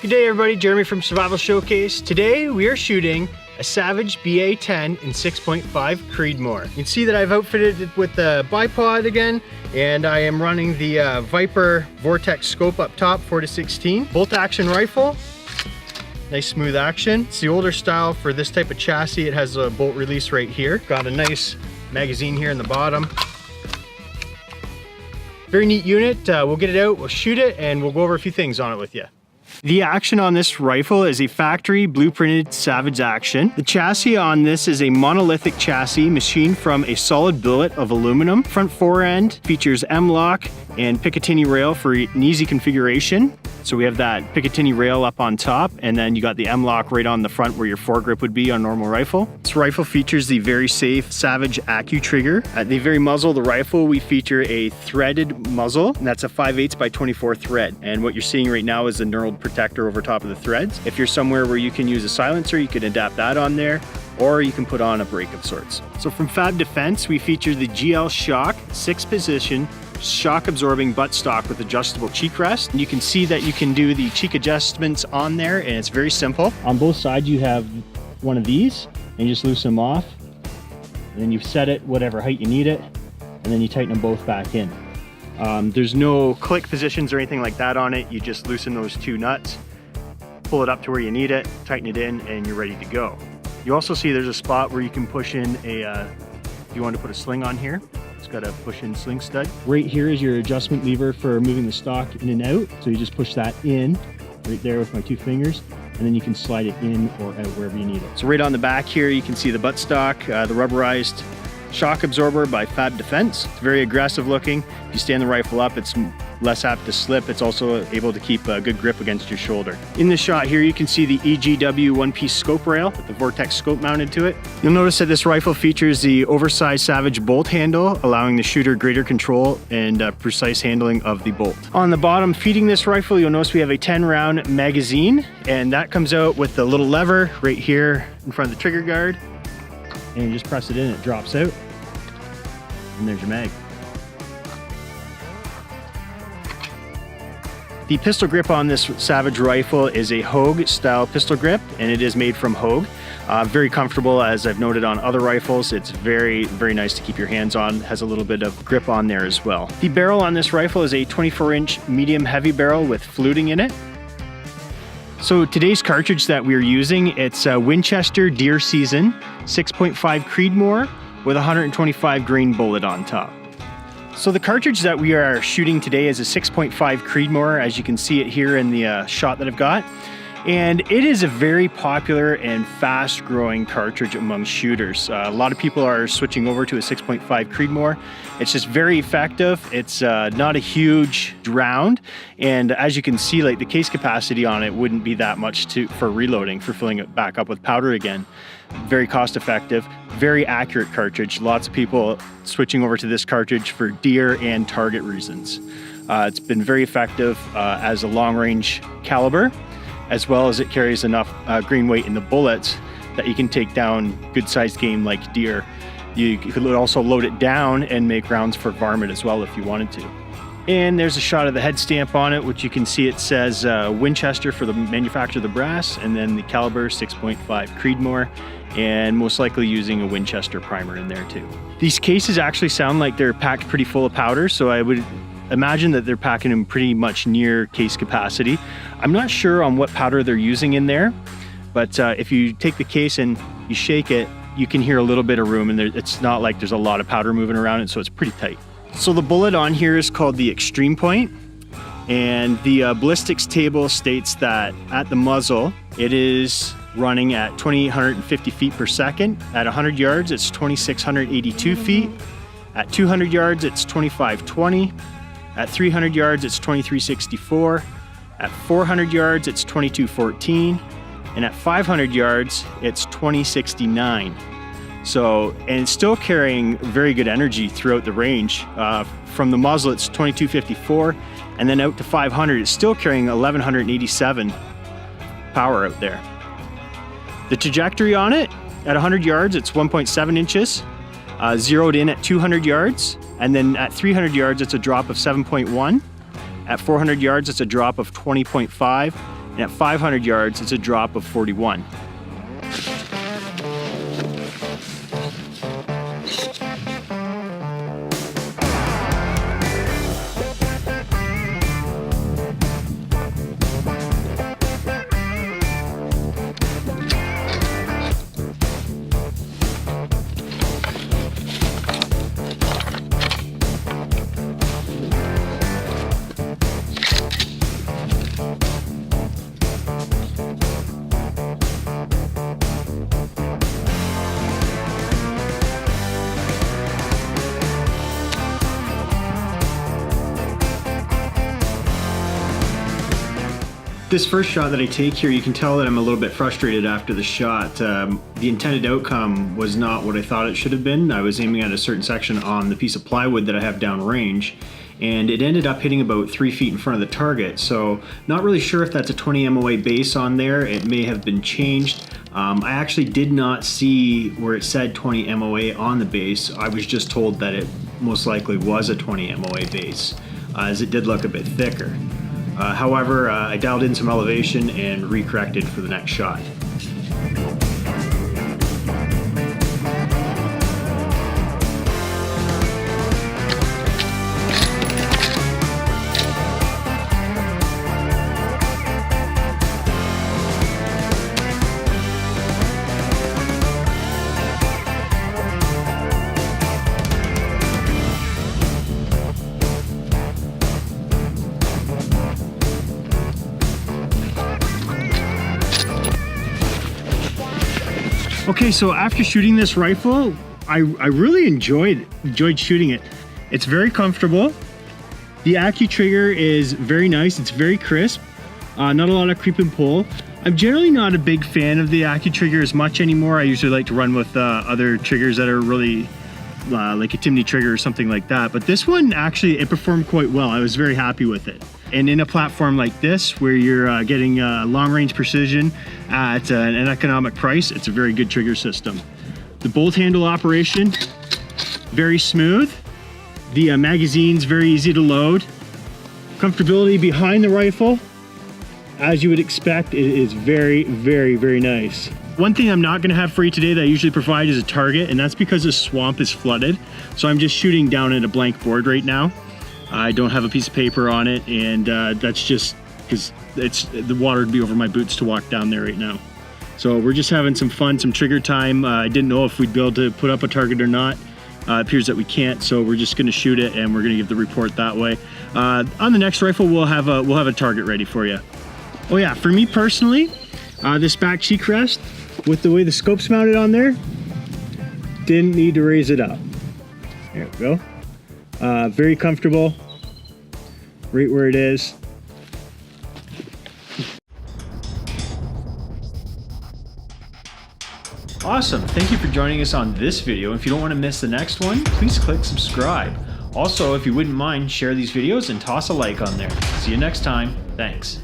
Good day everybody, Jeremy from Survival Showcase. Today we are shooting a Savage BA-10 in 6.5 Ceedmoor. You can see that I've outfitted it with the bipod again, and I am running the Viper Vortex scope up top, 4-16. Bolt action rifle, nice smooth action. It's the older style for this type of chassis. It has a bolt release right here. Got a nice magazine here in the bottom. Very neat unit. We'll get it out, we'll shoot it, and we'll go over a few things on it with you. The action on this rifle is a factory blueprinted Savage action. The chassis on this is a monolithic chassis machined from a solid billet of aluminum. Front fore end features M-lock and Picatinny rail for an easy configuration. So we have that Picatinny rail up on top, and then you got the M-lock right on the front where your foregrip would be on a normal rifle. This rifle features the very safe Savage Accu trigger. At the very muzzle of the rifle, we feature a threaded muzzle, and that's a 5/8 by 24 thread. And what you're seeing right now is a knurled protector over top of the threads. If you're somewhere where you can use a silencer, you can adapt that on there, or you can put on a brake of sorts. So from Fab Defense, we feature the GL Shock 6-position shock absorbing buttstock with adjustable cheek rest. And you can see that you can do the cheek adjustments on there, and it's very simple. On both sides you have one of these, and you just loosen them off, and then you set it whatever height you need it, and then you tighten them both back in. There's no click positions or anything like that on it. You just loosen those two nuts, pull it up to where you need it, tighten it in, and you're ready to go. You also see there's a spot where you can push in if you want to put a sling on here. It's got a push-in sling stud. Right here is your adjustment lever for moving the stock in and out. So you just push that in right there with my two fingers, and then you can slide it in or out wherever you need it. So right on the back here, you can see the buttstock, the rubberized shock absorber by Fab Defense. It's very aggressive looking. If you stand the rifle up, it's less apt to slip. It's also able to keep a good grip against your shoulder. In this shot here, you can see the EGW one-piece scope rail with the Vortex scope mounted to it. You'll notice that this rifle features the oversized Savage bolt handle, allowing the shooter greater control and precise handling of the bolt. On the bottom feeding this rifle, you'll notice we have a 10-round magazine, and that comes out with the little lever right here in front of the trigger guard. And you just press it in, it drops out, and there's your mag. The pistol grip on this Savage rifle is a Hogue style pistol grip, and it is made from Hogue. Very comfortable, as I've noted on other rifles. It's very, very nice to keep your hands on. Has a little bit of grip on there as well. The barrel on this rifle is a 24-inch medium heavy barrel with fluting in it. So today's cartridge that we're using, it's a Winchester Deer Season 6.5 Ceedmoor with a 125 grain bullet on top. So the cartridge that we are shooting today is a 6.5 Ceedmoor, as you can see it here in the shot that I've got. And it is a very popular and fast growing cartridge among shooters. A lot of people are switching over to a 6.5 Ceedmoor. It's just very effective. It's not a huge round. And as you can see, like the case capacity on it wouldn't be that much for reloading, for filling it back up with powder again. Very cost effective, very accurate cartridge. Lots of people switching over to this cartridge for deer and target reasons. It's been very effective as a long range caliber, as well as it carries enough grain weight in the bullets that you can take down good sized game like deer. You could also load it down and make rounds for varmint as well if you wanted to. And there's a shot of the head stamp on it, which you can see it says Winchester for the manufacturer of the brass, and then the caliber 6.5 Ceedmoor, and most likely using a Winchester primer in there too. These cases actually sound like they're packed pretty full of powder, so I would imagine that they're packing them pretty much near case capacity. I'm not sure on what powder they're using in there, but if you take the case and you shake it, you can hear a little bit of room, and it's not like there's a lot of powder moving around it, so it's pretty tight. So the bullet on here is called the Extreme Point, and the ballistics table states that at the muzzle, it is running at 2,850 feet per second. At 100 yards, it's 2,682 feet. At 200 yards, it's 2,520. At 300 yards, it's 2,364. At 400 yards, it's 2,214. And at 500 yards, it's 2,069. So, and it's still carrying very good energy throughout the range. From the muzzle, it's 2,254, and then out to 500, it's still carrying 1,187 power out there. The trajectory on it, at 100 yards, it's 1.7 inches, zeroed in at 200 yards, and then at 300 yards, it's a drop of 7.1. At 400 yards, it's a drop of 20.5, and at 500 yards, it's a drop of 41. This first shot that I take here, you can tell that I'm a little bit frustrated after the shot. The intended outcome was not what I thought it should have been. I was aiming at a certain section on the piece of plywood that I have downrange, and it ended up hitting about 3 feet in front of the target. So not really sure if that's a 20 MOA base on there. It may have been changed. I actually did not see where it said 20 MOA on the base. I was just told that it most likely was a 20 MOA base, as it did look a bit thicker. However, I dialed in some elevation and recorrected for the next shot. Okay, so after shooting this rifle, I really enjoyed shooting it. It's very comfortable. The AccuTrigger is very nice. It's very crisp. Not a lot of creep and pull. I'm generally not a big fan of the AccuTrigger as much anymore. I usually like to run with other triggers that are really like a Timney trigger or something like that. But this one actually, it performed quite well. I was very happy with it. And in a platform like this, where you're getting long-range precision at an economic price, it's a very good trigger system. The bolt handle operation, very smooth. The magazine's very easy to load. Comfortability behind the rifle, as you would expect, it is very, very, very nice. One thing I'm not gonna have for you today that I usually provide is a target, and that's because the swamp is flooded. So I'm just shooting down at a blank board right now. I don't have a piece of paper on it, and that's just because the water would be over my boots to walk down there right now. So we're just having some fun, some trigger time. I didn't know if we'd be able to put up a target or not. It appears that we can't, so we're just gonna shoot it and we're gonna give the report that way. On the next rifle, we'll have a target ready for you. Oh yeah, for me personally, this back cheek rest, with the way the scope's mounted on there, didn't need to raise it up. There we go. Very comfortable, right where it is. Awesome, thank you for joining us on this video. If you don't want to miss the next one, please click subscribe. Also, if you wouldn't mind, share these videos and toss a like on there. See you next time, thanks.